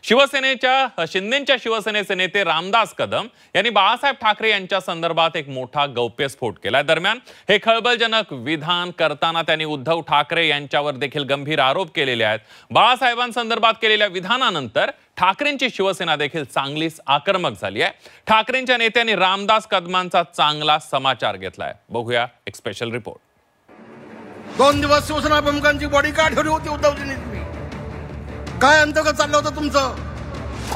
शिंदेच्या शिवसेनेचे नेते रामदास कदम यांनी बाळासाहेब ठाकरे यांच्या संदर्भात एक मोठा गौप्यस्फोट केलाय। दरम्यान हे खळबळजनक विधान करताना त्यांनी उद्धव ठाकरे यांच्यावर देखील गंभीर आरोप केलेले आहेत। बाळासाहेबांसंदर्भात केलेल्या विधानानंतर ठाकरेंची शिवसेना देखील चांगलीच आक्रमक झाली आहे। ठाकरेंच्या नेत्यांनी रामदास कदमांचा चांगला समाचार घेतलाय। बघूया एक स्पेशल रिपोर्ट। 2 दिवस शिवसेना प्रमुखांची बॉडीगार्ड ठेवली होती उद्धवजींनी। काय अंतर्गत चाललं होतं तुमचं?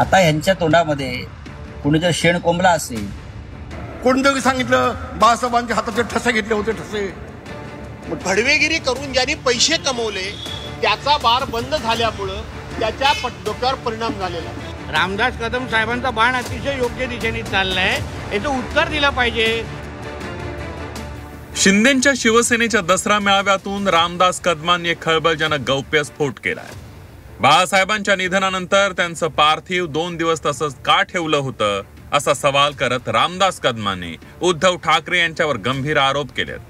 आता यांच्या तोंडामध्ये कुणी जर शेण कोंबला असेल, कोणतरी सांगितलं बाळासाहेबांच्या हाताचे ठसे घेतले होते, ठसे भडवेगिरी करून ज्यांनी पैसे कमवले त्याचा बार बंद झाल्यामुळं त्याच्या डोक्यावर परिणाम झालेला। रामदास कदम साहेबांचा बाण अतिशय योग्य दिशेने चाललाय, याचं उत्तर दिलं पाहिजे। शिंदेच्या शिवसेनेच्या दसरा मेळाव्यातून रामदास कदमांनी एक खळबळजनक गौप्यस्फोट केलाय। बाळासाहेबांच्या निधनानंतर त्यांचं पार्थिव 2 दिवस तसंच का ठेवलं होतं असा सवाल करत रामदास कदमांनी उद्धव ठाकरे यांच्यावर गंभीर आरोप केलेत।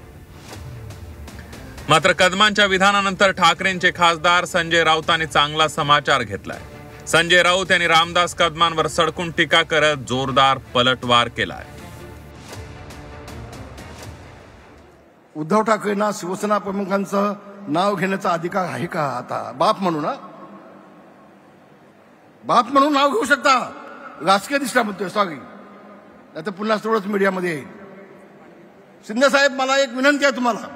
मात्र कदमांच्या विधानानंतर ठाकरेंचे खासदार संजय राऊतांनी चांगला समाचार घेतलाय। संजय राऊत यांनी रामदास कदमांवर सडकून टीका करत जोरदार पलटवार केलाय। उद्धव ठाकरेंना शिवसेना प्रमुखांचं नाव घेण्याचा अधिकार आहे का? आता बाप म्हणून नाव घेऊ शकता, राजकीय दिसला म्हणतोय, सॉरी आता पुन्हा थोडंच मीडियामध्ये येईल। शिंदे साहेब, मला एक विनंती आहे तुम्हाला,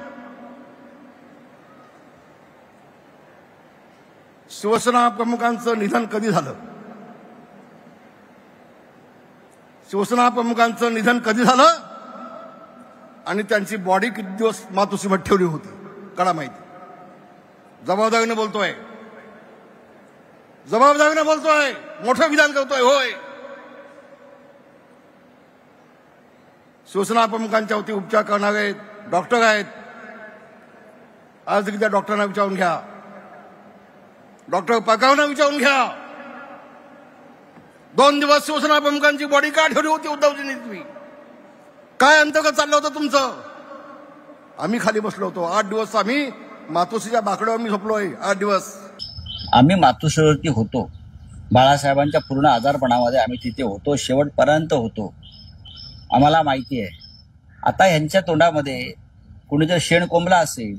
शिवसेना प्रमुखांचं निधन कधी झालं? शिवसेना प्रमुखांचं निधन कधी झालं आणि त्यांची बॉडी किती दिवस मातोश्रीमध्ये ठेवली होती? कडा माहिती। जबाबदारीने बोलतोय, मोठं विधान करतोय। होय, शिवसेना प्रमुखांच्या वरती उपचार करणारे डॉक्टर आहेत, आज त्या डॉक्टरांना विचारून घ्या, डॉक्टर पकावना विचारून घ्या। 2 दिवस शिवसेना प्रमुखांची बॉडीगार्ड ठेवली होती उद्धवजींनी। तुम्ही काय अंतर्गत चाललं होतं तुमचं? आम्ही खाली बसलो होतो 8 दिवस, आम्ही मातोश्रीच्या बाकड्यावर मी झोपलोय 8 दिवस। आम्ही मातोश्रीवरती होतो, बाळासाहेबांच्या पूर्ण आजारपणामध्ये आम्ही तिथे होतो, शेवटपर्यंत होतो, आम्हाला माहिती आहे। आता यांच्या तोंडामध्ये कुणी जर शेण कोंबला असेल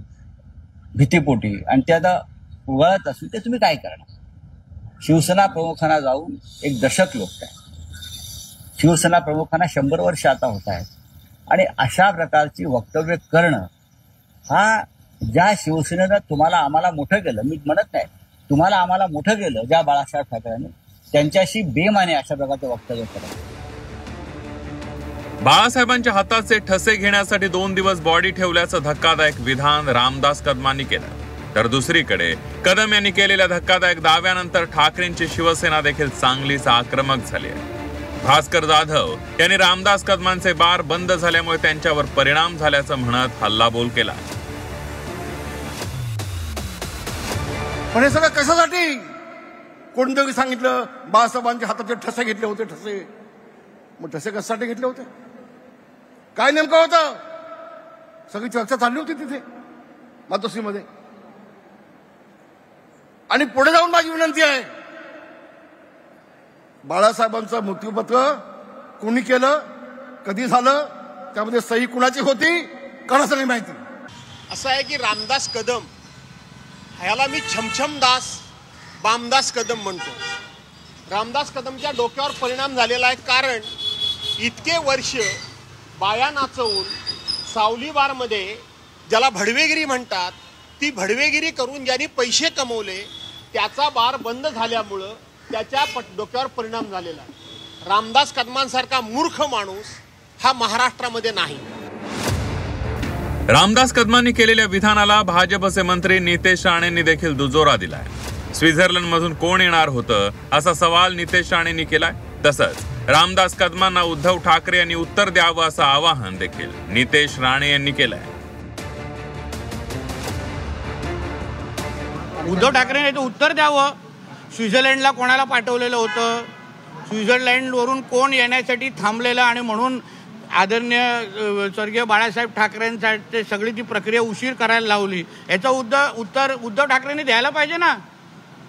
भीतीपोटी आणि ते आता उगाळत असेल, ते तुम्ही काय करणार? शिवसेना प्रमुखांना जाऊन 1 दशक लोक आहे, शिवसेना प्रमुखांना 100 वर्ष आता होत आहेत आणि अशा प्रकारची वक्तव्य करणं हा, ज्या शिवसेनेनं तुम्हाला आम्हाला मोठं केलं, मी म्हणत नाही तुम्हाला आम्हाला मोठं केलं, ज्या बाळासाहेब ठाकरेंनी, त्यांच्याशी बेमाने अशा प्रकारचं वक्तव्य करा। बाळासाहेबांच्या हाताचे ठसे घेण्यासाठी 2 दिवस बॉडी ठेवल्याचं धक्कादायक विधान रामदास कदमांनी केलं, तर दुसरीकडे कदम यांनी केलेल्या धक्कादायक दाव्यानंतर ठाकरेंची शिवसेना देखील चांगलीच आक्रमक झाली आहे। भास्कर जाधव यांनी रामदास कदमांचे बार बंद झाल्यामुळे त्यांच्यावर परिणाम झाल्याचं म्हणत हल्लाबोल केला। पण हे सगळं कशासाठी? कोणतरी सांगितलं बाळासाहेबांच्या हाताचे ठसे घेतले होते, ठसे मग ठसे कशासाठी घेतले होते? काय नेमकं होतं? सगळी चर्चा चालली होती तिथे मातोश्रीमध्ये। आणि पुढे जाऊन माझी विनंती आहे, बाळासाहेबांचं मृत्यूपत्र कोणी केलं, कधी झालं, त्यामध्ये सही कुणाची होती, कोणाचं नाही माहिती। असं आहे की रामदास कदम ह्याला मी छमछमदास बामदास कदम म्हणतो। रामदास कदमच्या डोक्यावर परिणाम झालेला आहे, कारण इतके वर्ष बाया नाचवून सावली बारमध्ये ज्याला भडवेगिरी म्हणतात, ती भडवेगिरी करून ज्यांनी पैसे कमवले त्याचा बार बंद झाल्यामुळं त्याच्या डोक्यावर परिणाम झालेला आहे। रामदास कदमांसारखा मूर्ख माणूस हा महाराष्ट्रामध्ये नाही। रामदास कदमांनी केलेल्या विधानाला भाजपचे मंत्री नितेश राणेंनी देखील दुजोरा दिलाय। स्वित्झर्लंड मधून कोण येणार होतं असा सवाल नितेश राणेंनी केलाय। तसंच रामदास कदमांना उद्धव ठाकरे यांनी उत्तर द्यावं असं आवाहन देखील नितेश राणे यांनी केलंय। उद्धव ठाकरेंनी याचं उत्तर द्यावं। स्वित्झर्लंडला कोणाला पाठवलेलं होतं? स्वित्झर्लंडवरून कोण येण्यासाठी थांबलेलं आणि म्हणून आदरणीय स्वर्गीय बाळासाहेब ठाकरेंसाठी सगळी ती प्रक्रिया उशीर करायला लावली, याचं उत्तर उद्धव ठाकरेंनी द्यायला पाहिजे ना।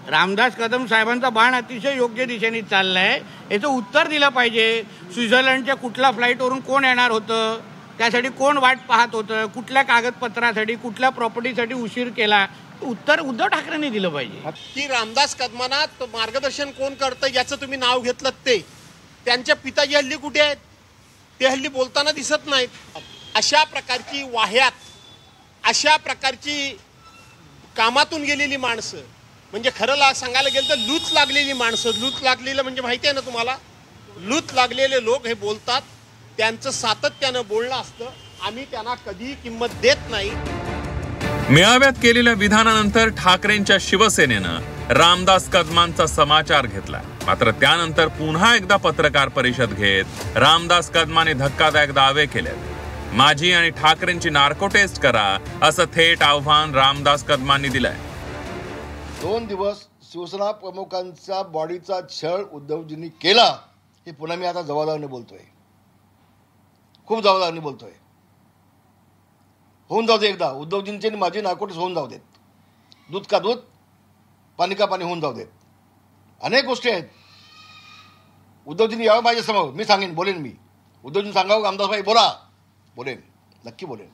रामदास कदम साहेबांचा बाण अतिशय योग्य दिशेने चाललाय, याचं उत्तर दिलं पाहिजे. स्वित्झर्लंडच्या कुठल्या फ्लाईटवरून कोण येणार होतं, त्यासाठी कोण वाट पाहत होतं, कुठल्या कागदपत्रासाठी, कुठल्या प्रॉपर्टीसाठी उशीर केला, उत्तर उद्धव ठाकरेंनी दिलं पाहिजे. की रामदास कदमांना मार्गदर्शन कोण करतं याचं तुम्ही नाव घेतलं, ते त्यांच्या पिताजी हल्ली कुठे आहेत, ते हल्ली बोलताना दिसत नाहीत. अशा प्रकारची वाह्यात, अशा प्रकारची कामातून गेलेली माणसं, म्हणजे खरं सांगायला गेलं तर लूच लागलेली माणसं, लूच लागलेलं म्हणजे माहिती आहे ना तुम्हाला, लूच लागलेले लोक हे बोलतात, त्यांचं सातत्यानं बोलणं असतं. आम्ही त्यांना कधीही किंमत देत नाही. मेळाव्यात केलेल्या विधानानंतर ठाकरेंच्या शिवसेनेनं रामदास कदमांचा समाचार घेतला. मात्र त्यानंतर पुन्हा एकदा पत्रकार परिषद घेत रामदास कदमांनी धक्कादायक दावे केलेत. माझी आणि ठाकरेंची नार्को टेस्ट करा असं थेट आव्हान रामदास कदमांनी दिलंय. 2 दिवस शिवसेना प्रमुखांचा बॉडीचा छळ उद्धवजींनी केला, हे पुन्हा मी आता जबाबदारीने बोलतोय, खूप जबाबदारीने बोलतोय. होऊन जाऊ दे एकदा, उद्धवजींची आणि माझी नार्कोटिक्स होऊन जाऊ देत. दूध का दूध, पाणी का पाणी होऊन जाऊ देत. अनेक गोष्टी आहेत. उद्धवजींनी यावं माझ्यासमोर, मी सांगेन, बोलेन. मी उद्धवजींनी सांगावं रामदासभाई बोला, बोलेन, नक्की बोलेन.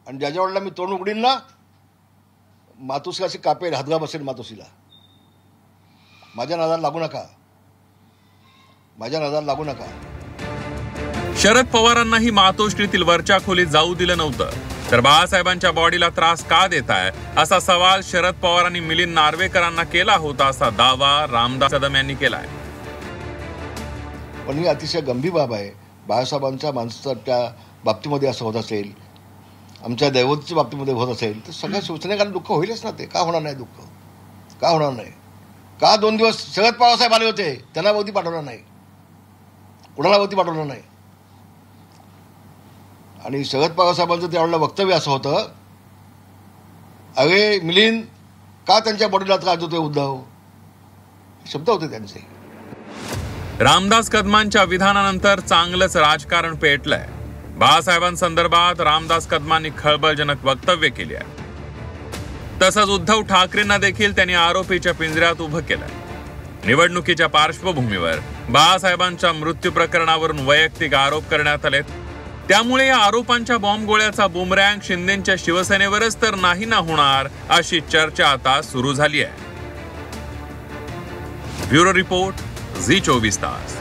आणि ज्याच्या वेळेला मी तोंड उघडीन ना, मातोश्रीची कापेल, हादगा बसेल मातोश्रीला. माझ्या नादाला लागू नका, माझ्या नादाला लागू नका. शरद पवारांनाही मातोश्रीतील वरच्या खोलीत जाऊ दिलं नव्हतं, तर बाळासाहेबांच्या बॉडीला त्रास का देताय असा सवाल शरद पवारांनी मिलिंद नार्वेकरांना केला होता, असा दावा रामदास कदम यांनी केलाय. पण ही अतिशय गंभीर बाब आहे. बाळासाहेबांच्या माणसाच्या बाबतीमध्ये असं होत असेल, आमच्या दैवतच्या बाबतीमध्ये होत असेल, तर सगळ्या शिवसेनेकांना दुःख होईलच ना. ते का होणार नाही दुःख, का होणार नाही? का 2 दिवस शरद पवार साहेब आले होते, त्यांना वरती पाठवलं नाही, कुणाला वरती पाठवलं नाही. आणि शरद पवार साहेबांचं त्यावेळेला वक्तव्य असं होतं, अरे मिलिंद, का त्यांच्या बॉडीला त्रास देतोय उद्धव, शब्द होते त्यांचे. रामदास कदमांच्या विधानानंतर चांगलंच राजकारण पेटलंय. बाळासाहेबांसंदर्भात रामदास कदमांनी खळबळजनक वक्तव्य केली आहे. तसंच उद्धव ठाकरेंना देखील त्यांनी आरोपीच्या पिंजऱ्यात उभं केलं. निवडणुकीच्या पार्श्वभूमीवर बाळासाहेबांच्या मृत्यू प्रकरणावरून वैयक्तिक आरोप करण्यात आले. त्यामुळे या आरोपांच्या बॉम्बगोळ्याचा बुमरँग शिंदेच्या शिवसेनेवरच तर नाही ना होणार, अशी चर्चा आता सुरू झाली आहे. ब्युरो रिपोर्ट, झी 24 तास.